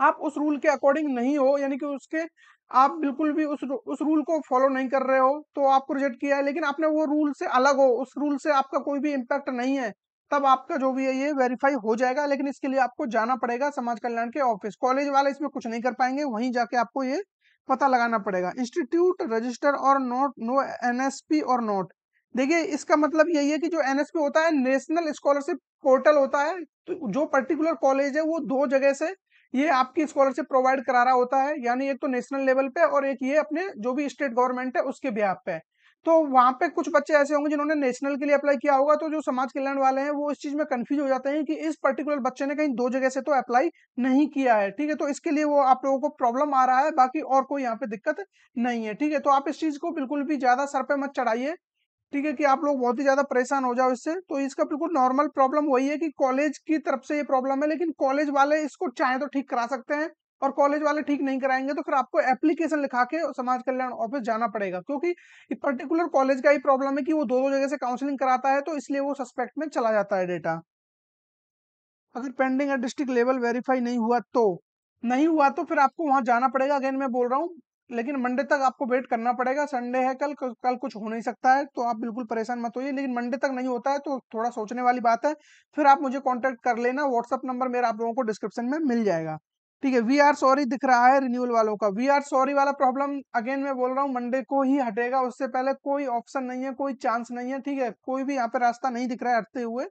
आप उस रूल के अकॉर्डिंग नहीं हो, यानी कि उसके आप बिल्कुल भी उस रूल को फॉलो नहीं कर रहे हो, तो आपको रिजेक्ट किया है। लेकिन आपने वो रूल से अलग हो, उस रूल से आपका कोई भी इम्पैक्ट नहीं है, तब आपका जो भी है ये वेरीफाई हो जाएगा। लेकिन इसके लिए आपको जाना पड़ेगा समाज कल्याण के ऑफिस, कॉलेज वाले इसमें कुछ नहीं कर पाएंगे, वहीं जाके आपको ये पता लगाना पड़ेगा। इंस्टीट्यूट रजिस्टर और नोट, नो एनएसपी और नोट। देखिए, इसका मतलब यही है कि जो एनएसपी होता है नेशनल स्कॉलरशिप पोर्टल होता है, तो जो पर्टिकुलर कॉलेज है वो दो जगह से ये आपकी स्कॉलरशिप प्रोवाइड करा रहा होता है, यानी एक तो नेशनल लेवल पे और एक ये अपने जो भी स्टेट गवर्नमेंट है उसके बिहाफ पे। तो वहां पे कुछ बच्चे ऐसे होंगे जिन्होंने नेशनल के लिए अप्लाई किया होगा, तो जो समाज कल्याण वाले हैं वो इस चीज में कंफ्यूज हो जाते हैं कि इस पर्टिकुलर बच्चे ने कहीं दो जगह से तो अप्लाई नहीं किया है। ठीक है, तो इसके लिए वो आप लोगों को प्रॉब्लम आ रहा है, बाकी और कोई यहाँ पे दिक्कत नहीं है। ठीक है, तो आप इस चीज को बिल्कुल भी ज्यादा सर पे मत चढ़ाइए। ठीक है, कि आप लोग बहुत ही ज्यादा परेशान हो जाओ इससे। तो इसका बिल्कुल नॉर्मल प्रॉब्लम वही है कि कॉलेज की तरफ से ये प्रॉब्लम है, लेकिन कॉलेज वाले इसको चाहे तो ठीक करा सकते हैं, और कॉलेज वाले ठीक नहीं कराएंगे तो फिर आपको एप्लीकेशन लिखा के समाज कल्याण ऑफिस जाना पड़ेगा, क्योंकि पर्टिकुलर कॉलेज का ही प्रॉब्लम है कि वो दो दो जगह से काउंसलिंग कराता है, तो इसलिए वो सस्पेक्ट में चला जाता है डेटा। अगर पेंडिंग या डिस्ट्रिक्ट लेवल वेरीफाई नहीं हुआ तो फिर आपको वहां जाना पड़ेगा। अगेन मैं बोल रहा हूँ, लेकिन मंडे तक आपको वेट करना पड़ेगा। संडे है कल कुछ हो नहीं सकता है, तो आप बिल्कुल परेशान मत होइए। लेकिन मंडे तक नहीं होता है तो थोड़ा सोचने वाली बात है। फिर आप मुझे कांटेक्ट कर लेना, व्हाट्सअप नंबर मेरा आप लोगों को डिस्क्रिप्शन में मिल जाएगा। ठीक है, वी आर सॉरी दिख रहा है रिन्यूअल वालों का। वी आर सॉरी वाला प्रॉब्लम अगेन मैं बोल रहा हूँ मंडे को ही हटेगा, उससे पहले कोई ऑप्शन नहीं है, कोई चांस नहीं है। ठीक है, कोई भी यहाँ पे रास्ता नहीं दिख रहा है हटते हुए।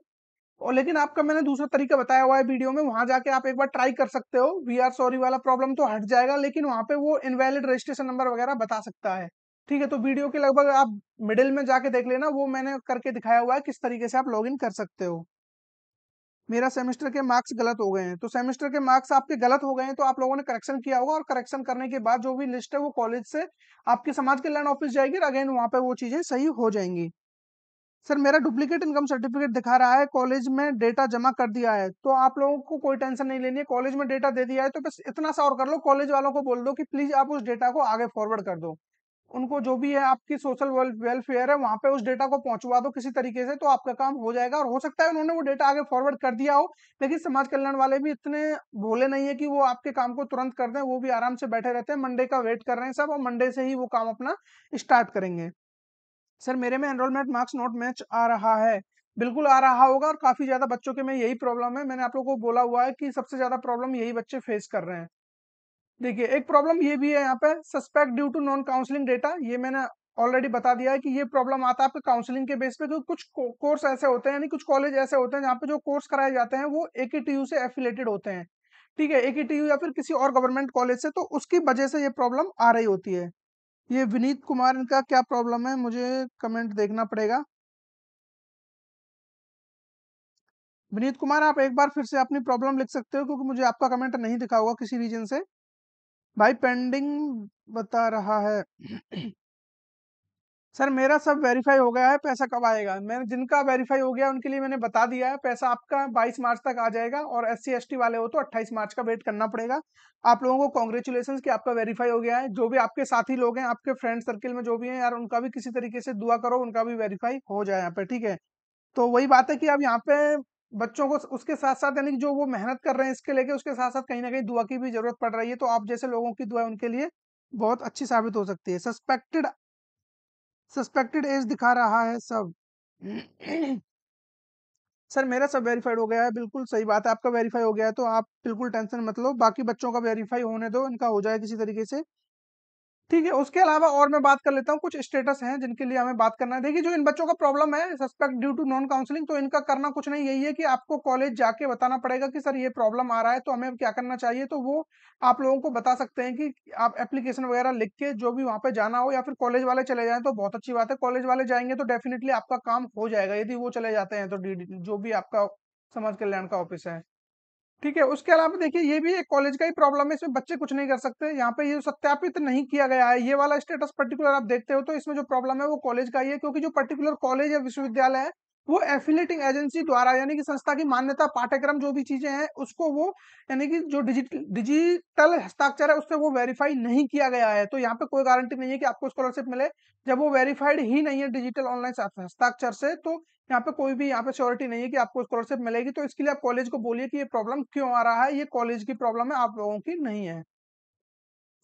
और लेकिन आपका मैंने दूसरा तरीका बताया हुआ है वीडियो में, वहां जाके आप एक बार ट्राई कर सकते हो। वी आर सॉरी वाला प्रॉब्लम तो हट जाएगा, लेकिन वहां पे वो इनवैलिड रजिस्ट्रेशन नंबर वगैरह बता सकता है। ठीक है, तो वीडियो के लगभग आप मिडिल में जाके देख लेना, वो मैंने करके दिखाया हुआ है किस तरीके से आप लॉग इन कर सकते हो। मेरा सेमेस्टर के मार्क्स गलत हो गए हैं, तो सेमेस्टर के मार्क्स आपके गलत हो गए हैं तो आप लोगों ने करेक्शन किया होगा, और करेक्शन करने के बाद जो भी लिस्ट है वो कॉलेज से आपके समाज कल्याण ऑफिस जाएगी, और अगेन वहां पे वो चीजें सही हो जाएंगी। सर, मेरा डुप्लीकेट इनकम सर्टिफिकेट दिखा रहा है, कॉलेज में डेटा जमा कर दिया है। तो आप लोगों को कोई टेंशन नहीं लेनी है, कॉलेज में डेटा दे दिया है तो बस इतना सा और कर लो, कॉलेज वालों को बोल दो कि प्लीज आप उस डेटा को आगे फॉरवर्ड कर दो। उनको जो भी है आपकी सोशल वेलफेयर है वहां पे उस डेटा को पहुंचवा दो किसी तरीके से, तो आपका काम हो जाएगा। और हो सकता है उन्होंने वो डेटा आगे फॉरवर्ड कर दिया हो, लेकिन समाज कल्याण वाले भी इतने भोले नहीं है कि वो आपके काम को तुरंत कर दें, वो भी आराम से बैठे रहते हैं, मंडे का वेट कर रहे हैं सब, और मंडे से ही वो काम अपना स्टार्ट करेंगे। सर, मेरे में एनरोलमेंट मार्क्स नॉट मैच आ रहा है। बिल्कुल आ रहा होगा, और काफी ज्यादा बच्चों के में यही प्रॉब्लम है। मैंने आप लोगों को बोला हुआ है कि सबसे ज्यादा प्रॉब्लम यही बच्चे फेस कर रहे हैं। देखिए, एक प्रॉब्लम ये भी है यहाँ पे, suspect due to non counselling data, ये मैंने ऑलरेडी बता दिया है कि ये प्रॉब्लम आता है आपके काउंसलिंग के बेस पे, क्योंकि कुछ कोर्स ऐसे होते हैं, यानी कुछ कॉलेज ऐसे होते हैं जहाँ पे जो कोर्स कराए जाते हैं वो एकेटीयू से एफिलेटेड होते हैं। ठीक है, एकेटीयू या फिर किसी और गवर्नमेंट कॉलेज से, तो उसकी वजह से ये प्रॉब्लम आ रही होती है। ये विनीत कुमार, इनका क्या प्रॉब्लम है, मुझे कमेंट देखना पड़ेगा। विनीत कुमार, आप एक बार फिर से अपनी प्रॉब्लम लिख सकते हो, क्योंकि मुझे आपका कमेंट नहीं दिखा होगा किसी रीजन से। भाई पेंडिंग बता रहा है। सर मेरा सब वेरीफाई हो गया है, पैसा कब आएगा? मैंने जिनका वेरीफाई हो गया उनके लिए मैंने बता दिया है, पैसा आपका 22 मार्च तक आ जाएगा, और SC ST वाले हो तो 28 मार्च का वेट करना पड़ेगा। आप लोगों को कॉन्ग्रेचुलेशन कि आपका वेरीफाई हो गया है। जो भी आपके साथी लोग हैं, आपके फ्रेंड सर्किल में जो भी हैं यार, उनका भी किसी तरीके से दुआ करो, उनका भी वेरीफाई हो जाए यहाँ पे, ठीक है। तो वही बात है कि अब यहाँ पे बच्चों को उसके साथ साथ, यानी कि जो वो मेहनत कर रहे हैं इसके लेके, उसके साथ साथ कहीं ना कहीं दुआ की भी जरूरत पड़ रही है। तो आप जैसे लोगों की दुआ उनके लिए बहुत अच्छी साबित हो सकती है। सस्पेक्टेड एज दिखा रहा है सब। सर मेरा सब वेरीफाइड हो गया है, बिल्कुल सही बात है, आपका वेरीफाई हो गया है तो आप बिल्कुल टेंशन मत लो, बाकी बच्चों का वेरीफाई होने दो, इनका हो जाए किसी तरीके से। ठीक है, उसके अलावा और मैं बात कर लेता हूँ, कुछ स्टेटस हैं जिनके लिए हमें बात करना है। देखिए, जो इन बच्चों का प्रॉब्लम है suspect due to non counselling, तो इनका करना कुछ नहीं, यही है कि आपको कॉलेज जाके बताना पड़ेगा कि सर ये प्रॉब्लम आ रहा है, तो हमें अब क्या करना चाहिए। तो वो आप लोगों को बता सकते हैं कि आप एप्लीकेशन वगैरह लिख के जो भी वहाँ पे जाना हो, या फिर कॉलेज वाले चले जाएं तो बहुत अच्छी बात है। कॉलेज वाले जाएंगे तो डेफिनेटली आपका काम हो जाएगा, यदि वो चले जाते हैं तो जो भी आपका समाज कल्याण का ऑफिस है। ठीक है, उसके अलावा देखिए, ये भी एक कॉलेज का ही प्रॉब्लम है, इसमें बच्चे कुछ नहीं कर सकते। यहाँ पे ये सत्यापित नहीं किया गया है, ये वाला स्टेटस पर्टिकुलर आप देखते हो तो इसमें जो प्रॉब्लम है वो कॉलेज का ही है, क्योंकि जो पर्टिकुलर कॉलेज या विश्वविद्यालय है वो एफिलेटिंग एजेंसी द्वारा, यानी कि संस्था की मान्यता, पाठ्यक्रम जो भी चीजें हैं उसको वो, यानी कि जो डिजिटल हस्ताक्षर है उससे वो वेरीफाई नहीं किया गया है। तो यहाँ पे कोई गारंटी नहीं है कि आपको स्कॉलरशिप मिले जब वो वेरीफाइड ही नहीं है डिजिटल ऑनलाइन हस्ताक्षर से। तो यहाँ पे कोई भी यहाँ पे श्योरिटी नहीं है कि आपको स्कॉलरशिप मिलेगी। तो इसके लिए आप कॉलेज को बोलिए कि ये प्रॉब्लम क्यों आ रहा है, ये कॉलेज की प्रॉब्लम है, आप लोगों की नहीं है।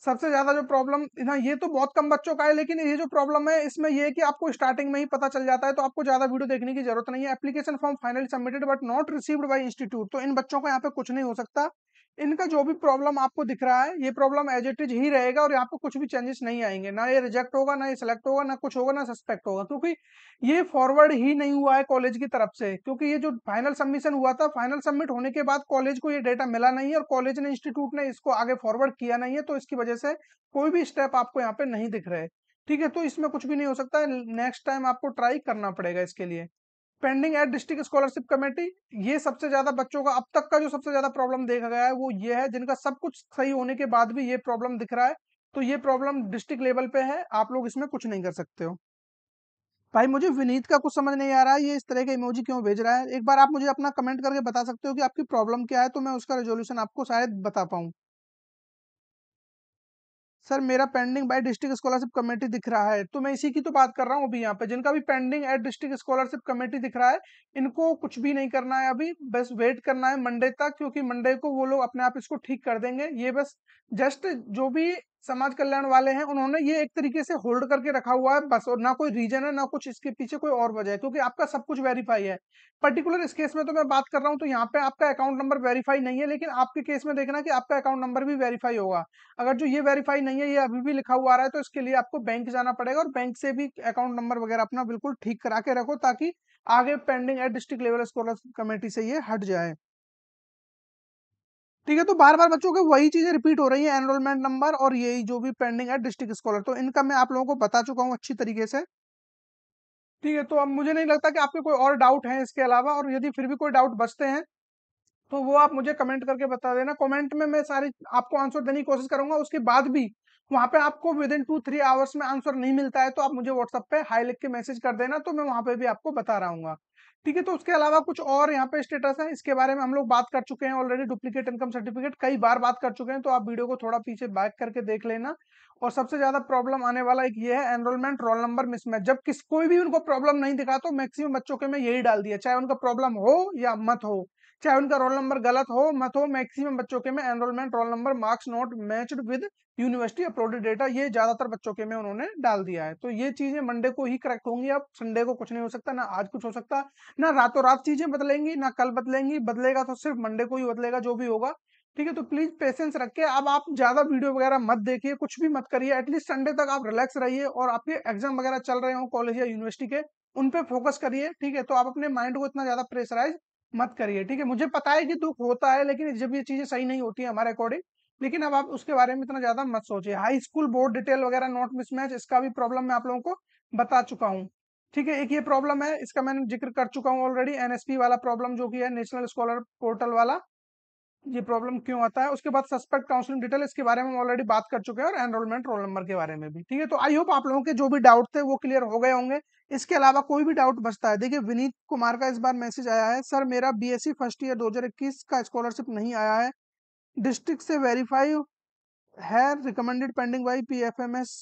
सबसे ज्यादा जो प्रॉब्लम ना, ये तो बहुत कम बच्चों का है, लेकिन ये जो प्रॉब्लम है इसमें ये है कि आपको स्टार्टिंग में ही पता चल जाता है, तो आपको ज्यादा वीडियो देखने की जरूरत नहीं है। Application form finally submitted but not received by institute, तो इन बच्चों को यहाँ पे कुछ नहीं हो सकता। इनका जो भी प्रॉब्लम आपको दिख रहा है ये प्रॉब्लम एज इट इज ही रहेगा, और यहाँ पे कुछ भी चेंजेस नहीं आएंगे, ना ये रिजेक्ट होगा, ना ये सिलेक्ट होगा, ना कुछ होगा, ना सस्पेक्ट होगा, क्योंकि ये फॉरवर्ड ही नहीं हुआ है कॉलेज की तरफ से। क्योंकि ये जो फाइनल सबमिशन हुआ था, फाइनल सबमिट होने के बाद कॉलेज को ये डेटा मिला नहीं है, और कॉलेज ने, इंस्टीट्यूट ने इसको आगे फॉरवर्ड किया नहीं है, तो इसकी वजह से कोई भी स्टेप आपको यहाँ पे नहीं दिख रहे। ठीक है, तो इसमें कुछ भी नहीं हो सकता है, नेक्स्ट टाइम आपको ट्राई करना पड़ेगा इसके लिए। Pending at district scholarship committee, ये सबसे ज्यादा बच्चों का अब तक का जो सबसे ज्यादा प्रॉब्लम देखा गया है वो ये है, जिनका सब कुछ सही होने के बाद भी ये प्रॉब्लम दिख रहा है। तो ये प्रॉब्लम डिस्ट्रिक्ट लेवल पे है, आप लोग इसमें कुछ नहीं कर सकते हो। भाई मुझे विनीत का कुछ समझ नहीं आ रहा है, ये इस तरह का इमोजी क्यों भेज रहा है? एक बार आप मुझे अपना कमेंट करके बता सकते हो कि आपकी प्रॉब्लम क्या है, तो मैं उसका रेजोल्यूशन आपको शायद बता पाऊँ। सर मेरा pending bye district scholarship committee दिख रहा है, तो मैं इसी की तो बात कर रहा हूँ अभी। यहाँ पे जिनका भी pending at district scholarship committee दिख रहा है, इनको कुछ भी नहीं करना है अभी, बस वेट करना है मंडे तक, क्योंकि मंडे को वो लोग अपने आप इसको ठीक कर देंगे। ये बस जस्ट जो भी समाज कल्याण वाले हैं उन्होंने ये एक तरीके से होल्ड करके रखा हुआ है बस, और ना कोई रीजन है ना कुछ इसके पीछे कोई और वजह है, क्योंकि आपका सब कुछ वेरीफाई है। पर्टिकुलर इस केस में तो मैं बात कर रहा हूँ, तो यहाँ पे आपका अकाउंट नंबर वेरीफाई नहीं है, लेकिन आपके केस में देखना कि आपका अकाउंट नंबर भी वेरीफाई होगा। अगर जो ये वेरीफाई नहीं है, ये अभी भी लिखा हुआ आ रहा है, तो इसके लिए आपको बैंक जाना पड़ेगा, और बैंक से भी अकाउंट नंबर वगैरह अपना बिल्कुल ठीक करा के रखो, ताकि आगे pending at district level scholarship committee से ये हट जाए। ठीक है, तो बार बार बच्चों के वही चीजें रिपीट हो रही है, एनरोलमेंट नंबर और यही जो भी पेंडिंग है डिस्ट्रिक्ट स्कॉलर, तो इनका मैं आप लोगों को बता चुका हूँ अच्छी तरीके से। ठीक है, तो अब मुझे नहीं लगता कि आपके कोई और डाउट है इसके अलावा, और यदि फिर भी कोई डाउट बचते हैं तो वो आप मुझे कमेंट करके बता देना। कमेंट में मैं सारी आपको आंसर देने की कोशिश करूंगा। उसके बाद भी वहां पे आपको विद इन 2-3 आवर्स में आंसर नहीं मिलता है, तो आप मुझे व्हाट्सएप पे हाई लिख के मैसेज कर देना, तो मैं वहां पे भी आपको बता रहा हूँ। ठीक है, तो उसके अलावा कुछ और यहाँ पे स्टेटस है, इसके बारे में हम लोग बात कर चुके हैं ऑलरेडी। डुप्लीकेट इनकम सर्टिफिकेट कई बार बात कर चुके हैं, तो आप वीडियो को थोड़ा पीछे बैक करके देख लेना। और सबसे ज्यादा प्रॉब्लम आने वाला एक ये है, एनरोलमेंट रोल नंबर मिसमैच। जब कोई भी उनको प्रॉब्लम नहीं दिखा तो मैक्सिमम बच्चों के में यही डाल दिया, चाहे उनका प्रॉब्लम हो या मत हो, चाहे उनका रोल नंबर गलत हो मत हो, मैक्सिमम बच्चों के में enrolment roll number marks not matched with university uploaded data, ये ज्यादातर बच्चों के में उन्होंने डाल दिया है। तो ये चीजें मंडे को ही करेक्ट होंगी, अब संडे को कुछ नहीं हो सकता, ना आज कुछ हो सकता, ना रातों रात चीजें बदलेंगी, ना कल बदलेंगी, बदलेगा तो सिर्फ मंडे को ही बदलेगा जो भी होगा। ठीक है, तो प्लीज पेशेंस रख के अब आप ज्यादा वीडियो वगैरह मत देखिए, कुछ भी मत करिए, एटलीस्ट संडे तक आप रिलैक्स रहिए, और आपके एग्जाम वगैरह चल रहे हो कॉलेज या यूनिवर्सिटी के, उन पे फोकस करिए। ठीक है, तो आप अपने माइंड को इतना ज्यादा प्रेशराइज मत करिए। ठीक है, मुझे पता है कि दुख होता है, लेकिन जब ये चीजें सही नहीं होती है हमारे अकॉर्डिंग, लेकिन अब आप उसके बारे में इतना ज्यादा मत सोचिए। हाई स्कूल बोर्ड डिटेल वगैरह नोट मिसमैच, इसका भी प्रॉब्लम मैं आप लोगों को बता चुका हूँ। ठीक है, एक ये प्रॉब्लम है, इसका मैंने जिक्र कर चुका हूँ ऑलरेडी, NSP वाला प्रॉब्लम जो कि है नेशनल स्कॉलर पोर्टल वाला, ये प्रॉब्लम क्यों आता है। उसके बाद सस्पेक्ट काउंसलिंग डिटेल, इसके बारे में हम ऑलरेडी बात कर चुके हैं, और एनरोलमेंट रोल नंबर के बारे में भी। ठीक है, तो आई होप आप लोगों के जो भी डाउट थे वो क्लियर हो गए होंगे। इसके अलावा कोई भी डाउट बचता है, देखिए विनीत कुमार का इस बार मैसेज आया है, सर मेरा बीएससी फर्स्ट ईयर 2021 का स्कॉलरशिप नहीं आया है, डिस्ट्रिक्ट से वेरीफाई है, रिकमेंडेड पेंडिंग बाई पीएफएमएस,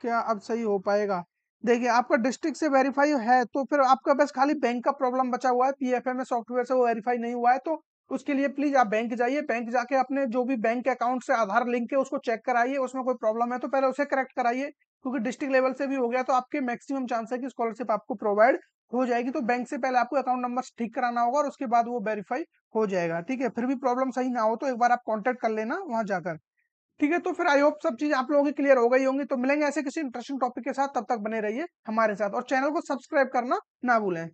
क्या अब सही हो पाएगा। देखिए आपका डिस्ट्रिक्ट से वेरीफाई है, तो फिर आपका बस खाली बैंक का प्रॉब्लम बचा हुआ है, पीएफएमएस सॉफ्टवेयर से वो वेरीफाई नहीं हुआ है, तो उसके लिए प्लीज आप बैंक जाइए, बैंक जाके अपने जो भी बैंक अकाउंट से आधार लिंक है उसको चेक कराइए, उसमें कोई प्रॉब्लम है तो पहले उसे करेक्ट कराइए, क्योंकि डिस्ट्रिक्ट लेवल से भी हो गया तो आपके मैक्सिमम चांस है कि स्कॉलरशिप आपको प्रोवाइड हो जाएगी। तो बैंक से पहले आपको अकाउंट नंबर ठीक कराना होगा, और उसके बाद वो वेरीफाई हो जाएगा। ठीक है, फिर भी प्रॉब्लम सही ना हो तो एक बार आप कॉन्टेक्ट कर लेना वहां जाकर। ठीक है, तो फिर आई होप सब चीज आप लोगों की क्लियर हो गई होंगी। तो मिलेंगे ऐसे किसी इंटरेस्टिंग टॉपिक के साथ, तब तक बने रहिए हमारे साथ, और चैनल को सब्सक्राइब करना ना भूलें।